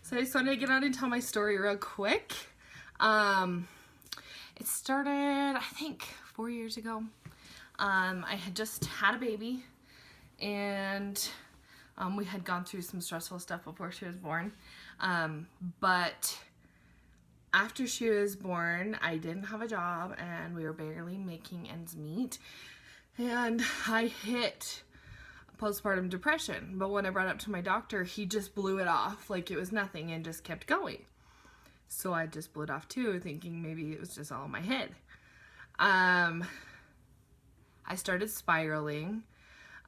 So I just wanted to get on and tell my story real quick. It started, I think, 4 years ago. I had just had a baby, and we had gone through some stressful stuff before she was born. But after she was born, I didn't have a job, and we were barely making ends meet. And I hit postpartum depression. But when I brought it up to my doctor, he just blew it off like it was nothing and just kept going. So I just blew it off too, thinking maybe it was just all in my head. I started spiraling.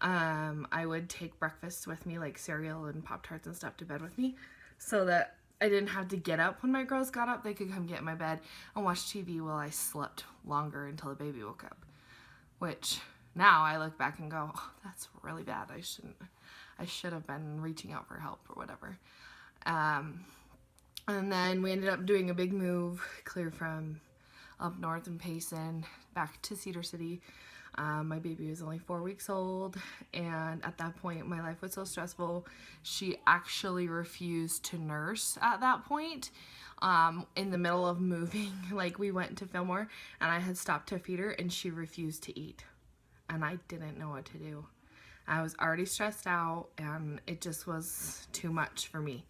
I would take breakfast with me, like cereal and Pop-Tarts and stuff, to bed with me, so that I didn't have to get up when my girls got up. They could come get in my bed and watch TV while I slept longer until the baby woke up. Which now I look back and go, oh, that's really bad. I should have been reaching out for help or whatever. And then we ended up doing a big move, clear from up north in Payson back to Cedar City. My baby was only 4 weeks old, and at that point my life was so stressful. She actually refused to nurse at that point. In the middle of moving, like, we went to Fillmore and I had stopped to feed her and she refused to eat, and I didn't know what to do. I was already stressed out and it just was too much for me.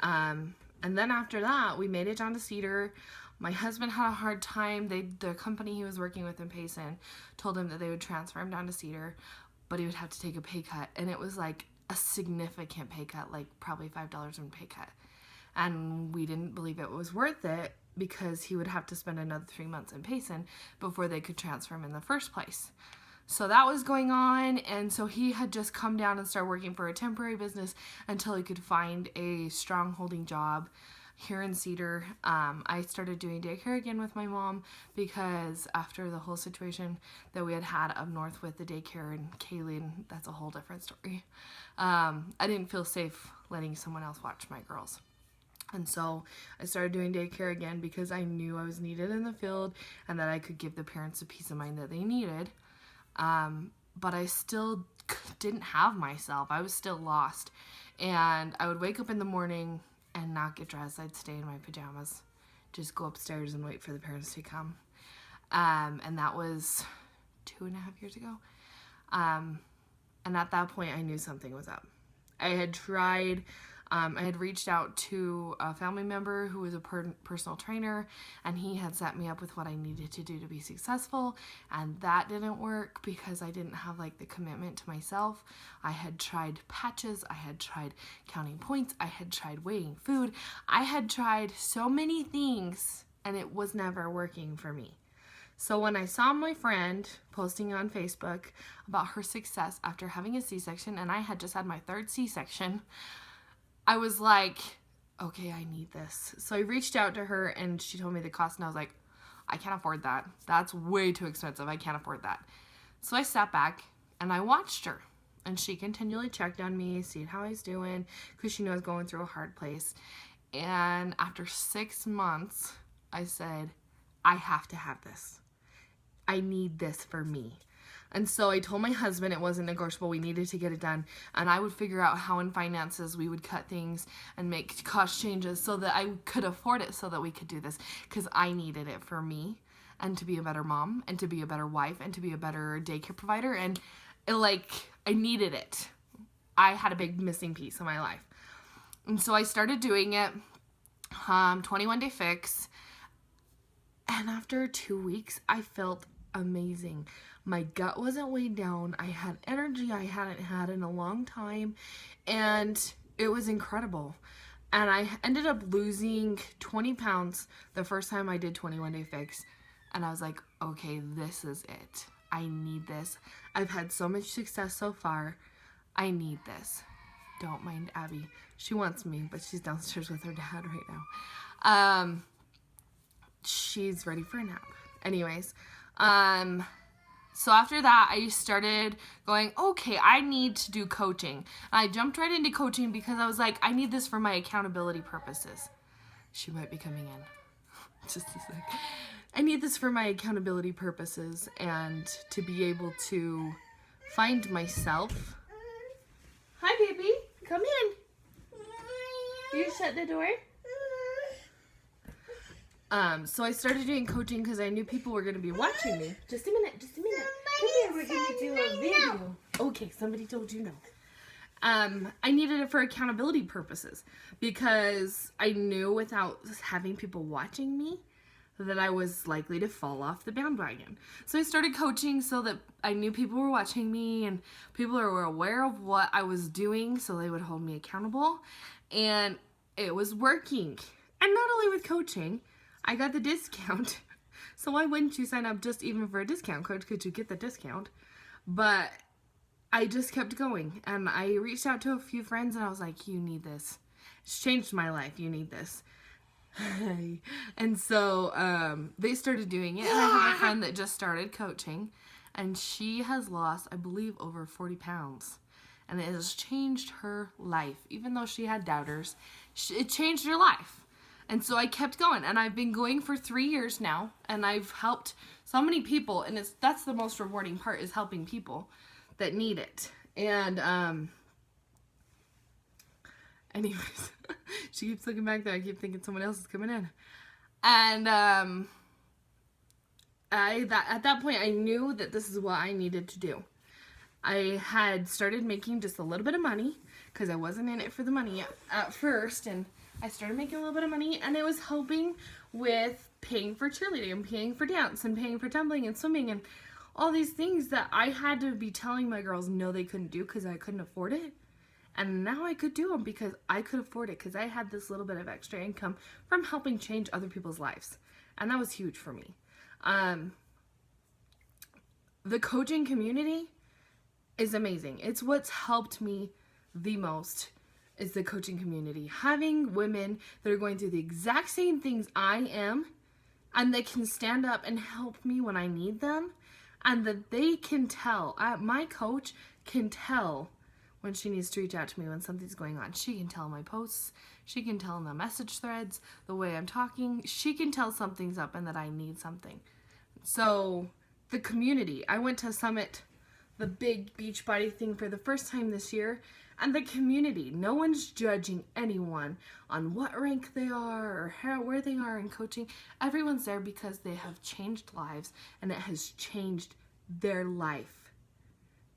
And then after that, we made it down to Cedar. My husband had a hard time. The company he was working with in Payson told him that they would transfer him down to Cedar, but he would have to take a pay cut. And it was like a significant pay cut, like probably $5 in pay cut. And we didn't believe it was worth it because he would have to spend another 3 months in Payson before they could transfer him in the first place. So that was going on, and so he had just come down and started working for a temporary business until he could find a strong holding job here in Cedar. I started doing daycare again with my mom because after the whole situation that we had had up north with the daycare and Kaylee, that's a whole different story. I didn't feel safe letting someone else watch my girls. And so I started doing daycare again because I knew I was needed in the field and that I could give the parents the peace of mind that they needed. But I still didn't have myself. I was still lost. And I would wake up in the morning and not get dressed. I'd stay in my pajamas, just go upstairs and wait for the parents to come. And that was 2.5 years ago. And at that point, I knew something was up. I had tried... I had reached out to a family member who was a personal trainer, and he had set me up with what I needed to do to be successful, and that didn't work because I didn't have like the commitment to myself. I had tried patches, I had tried counting points, I had tried weighing food, I had tried so many things, and it was never working for me. So when I saw my friend posting on Facebook about her success after having a C-section, and I had just had my 3rd C-section, I was like, okay, I need this. So I reached out to her and she told me the cost, and I was like, I can't afford that. That's way too expensive. I can't afford that. So I sat back and I watched her, and she continually checked on me, seeing how I was doing, because she knew I was going through a hard place. And after 6 months, I said, I have to have this. I need this for me. And so I told my husband it wasn't negotiable. We needed to get it done. And I would figure out how in finances we would cut things and make cost changes so that I could afford it, so that we could do this. Because I needed it for me, and to be a better mom, and to be a better wife, and to be a better daycare provider. And I needed it. I had a big missing piece in my life. And so I started doing it, 21-day fix. And after 2 weeks, I felt amazing. My gut wasn't weighed down. I had energy I hadn't had in a long time, and it was incredible. And I ended up losing 20 pounds the first time I did 21-day fix, and I was like, okay, this is it. I need this. I've had so much success so far. I need this. Don't mind Abby. She wants me, but she's downstairs with her dad right now. She's ready for a nap. Anyways, so after that, I started going, okay, I need to do coaching. And I jumped right into coaching because I was like, I need this for my accountability purposes. She might be coming in. Just a sec. I need this for my accountability purposes and to be able to find myself. Hi, baby. Come in. You shut the door? So I started doing coaching because I knew people were going to be watching me. Just a minute. Come here, we're going to do a video. No. Okay, somebody told you no. I needed it for accountability purposes because I knew without having people watching me that I was likely to fall off the bandwagon. So I started coaching so that I knew people were watching me and people were aware of what I was doing so they would hold me accountable. And it was working. And not only with coaching, I got the discount. So why wouldn't you sign up just even for a discount code? Could you get the discount? But I just kept going. And I reached out to a few friends and I was like, you need this. It's changed my life. You need this. And so they started doing it. And I have a friend that just started coaching. And she has lost, I believe, over 40 pounds. And it has changed her life. Even though she had doubters, it changed her life. And so I kept going, and I've been going for 3 years now, and I've helped so many people, and that's the most rewarding part, is helping people that need it. And anyways, she keeps looking back there. I keep thinking someone else is coming in. And at that point, I knew that this is what I needed to do. I had started making just a little bit of money because I wasn't in it for the money at first, and I started making a little bit of money, and it was helping with paying for cheerleading and paying for dance and paying for tumbling and swimming and all these things that I had to be telling my girls no they couldn't do because I couldn't afford it. And now I could do them because I could afford it because I had this little bit of extra income from helping change other people's lives. And that was huge for me. The coaching community is amazing. It's what's helped me the most. Is the coaching community. Having women that are going through the exact same things I am, and they can stand up and help me when I need them, and that they can tell, my coach can tell when she needs to reach out to me when something's going on. She can tell in my posts, she can tell in the message threads, the way I'm talking, she can tell something's up and that I need something. So the community, I went to Summit, the big Beachbody thing for the first time this year, and the community. No one's judging anyone on what rank they are or where they are in coaching. Everyone's there because they have changed lives and it has changed their life.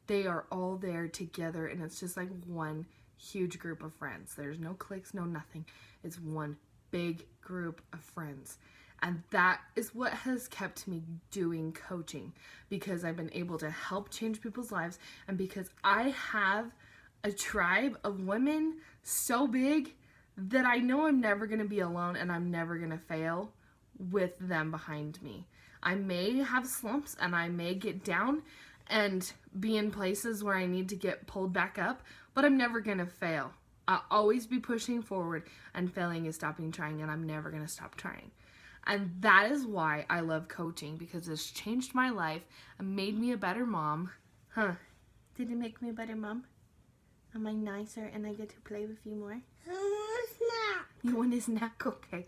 They are all there together and it's just like one huge group of friends. There's no cliques, no nothing. It's one big group of friends. And that is what has kept me doing coaching because I've been able to help change people's lives and because I have a tribe of women so big that I know I'm never going to be alone and I'm never going to fail with them behind me. I may have slumps and I may get down and be in places where I need to get pulled back up, but I'm never going to fail. I'll always be pushing forward, and failing is stopping trying, and I'm never going to stop trying. And that is why I love coaching, because it's changed my life and made me a better mom. Did it make me a better mom? Am I nicer and I get to play with you more? Snack. You want a snack? Okay.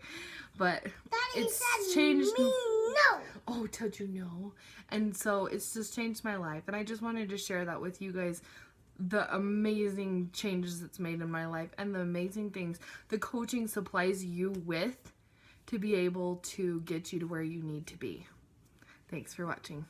But Daddy it's said changed me no. Oh, told you no. And so it's just changed my life. And I just wanted to share that with you guys. The amazing changes it's made in my life and the amazing things the coaching supplies you with to be able to get you to where you need to be. Thanks for watching.